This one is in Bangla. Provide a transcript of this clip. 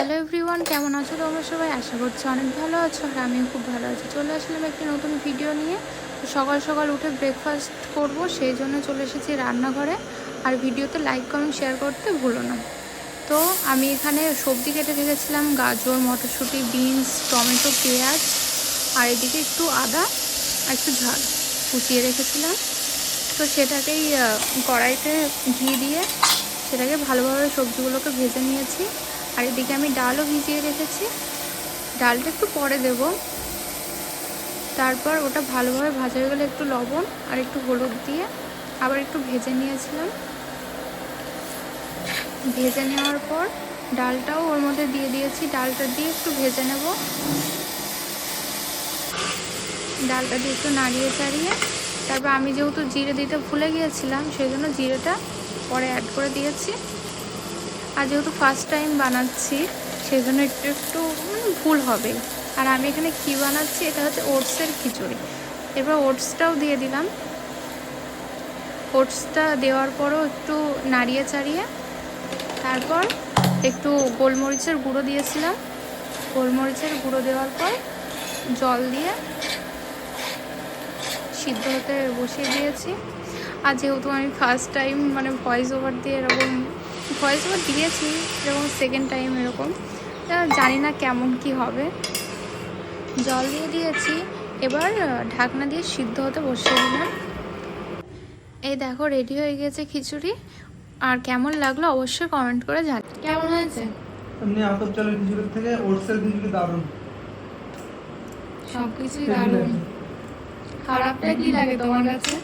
হ্যালো এভরিওয়ান, কেমন আছো তোমরা সবাই? আশা করছি অনেক ভালো আছো, আর আমিও খুব ভালো আছি। চলে আসলাম একটি নতুন ভিডিও নিয়ে। সকাল সকাল উঠে ব্রেকফাস্ট করব, সেই জন্য চলে এসেছি রান্নাঘরে। আর ভিডিওতে লাইক কমেন্ট শেয়ার করতে ভুলো না। তো আমি এখানে সবজি কেটে রেখেছিলাম, গাজর, মটরশুঁটি, বিনস, টমেটো, পেঁয়াজ, আর এদিকে একটু আদা আর একটু ঝাল কুচিয়ে রেখেছিলাম। তো সেটাকেই কড়াইতে ঘি দিয়ে সেটাকে ভালোভাবে সবজিগুলোকে ভেজে নিয়েছি। আর এদিকে আমি ডালও ভিজিয়ে রেখেছি, ডালটা একটু পরে দেব। তারপর ওটা ভালোভাবে ভাজা হয়ে গেলে একটু লবণ আর একটু হলুদ দিয়ে আবার একটু ভেজে নিয়েছিলাম। ভেজে নেওয়ার পর ডালটাও ওর মধ্যে দিয়ে দিয়েছি, ডালটা দিয়ে একটু ভেজে নেব। ডালটা দিয়ে একটু নাড়িয়ে চাড়িয়ে তারপর আমি যেহেতু জিরে দিতে ভুলে গিয়েছিলাম, সেই জন্য জিরেটা পরে অ্যাড করে দিয়েছি। আর যেহেতু ফার্স্ট টাইম বানাচ্ছি, সেই জন্য একটু একটু ভুল হবে। আর আমি এখানে কী বানাচ্ছি, এটা হচ্ছে ওটসের খিচুড়ি। এবার ওটসটাও দিয়ে দিলাম। ওটসটা দেওয়ার পরও একটু নাড়িয়ে চাড়িয়ে তারপর একটু গোলমরিচের গুঁড়ো দিয়েছিলাম। গোলমরিচের গুঁড়ো দেওয়ার পর জল দিয়ে সিদ্ধ হতে বসিয়ে দিয়েছি। আর যেহেতু আমি ফার্স্ট টাইম ভয়েস ওভার দিয়ে এরকম ভয়েস ওভার দিয়েছি, এরকম সেকেন্ড টাইম এরকম, জানি না কেমন কি হবে। জল দিয়ে দিয়েছি, এবার ঢাকনা দিয়ে সিদ্ধ হতে বসিয়ে দিলাম। এই দেখো রেডি হয়ে গেছে খিচুড়ি। আর কেমন লাগলো অবশ্যই কমেন্ট করে জানাও। কেমন হয়েছে? এমনি আতপ চালের খিচুড়ির থেকে ওটসের খিচুড়ি দারুণ। সবকিছুই দারুণ। খারাপটা কি লাগে তোমার কাছে?